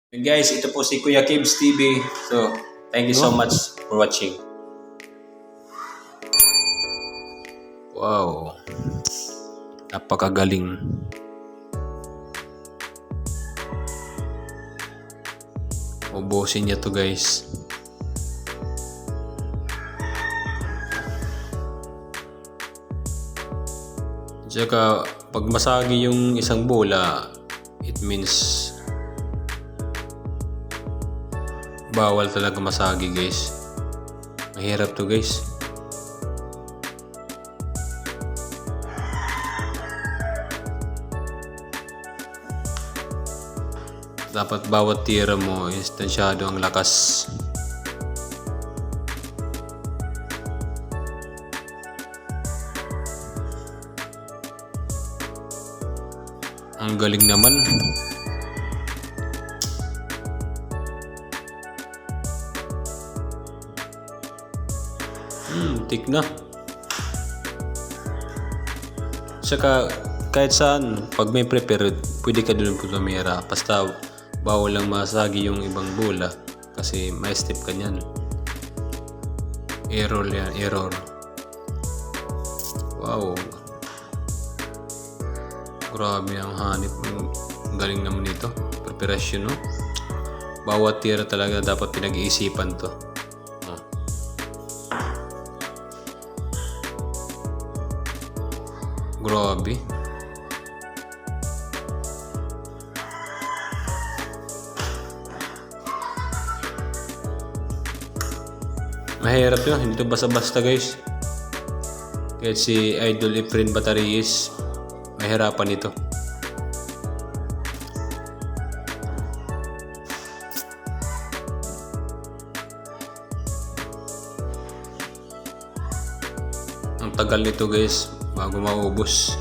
And guys, ito po si Kuya Kibs TV. So, thank you so much for watching. Wow. Napakagaling. Ubusin niya to guys. Tsaka pag masagi yung isang bola, it means bawal talaga masagi guys. Mahirap to guys. Dapat bawat tira mo instansyado ang lakas. Ang galing naman. Tik na. Saka kahit saan, pag may prepare, pwede ka doon po tumira. Basta bawal lang masagi yung ibang bola kasi may step ka niyan. Error yan, error. Wow. Grabe ang hanip. Ang galing naman nito. Preparation, no? Bawat tira talaga dapat pinag-iisipan to. Grabe. Mahirap yun. Hindi to basta-basta guys. Kahit si Idol Efren Bataries, mahirapan ito. Ang tagal nito guys bago maubos.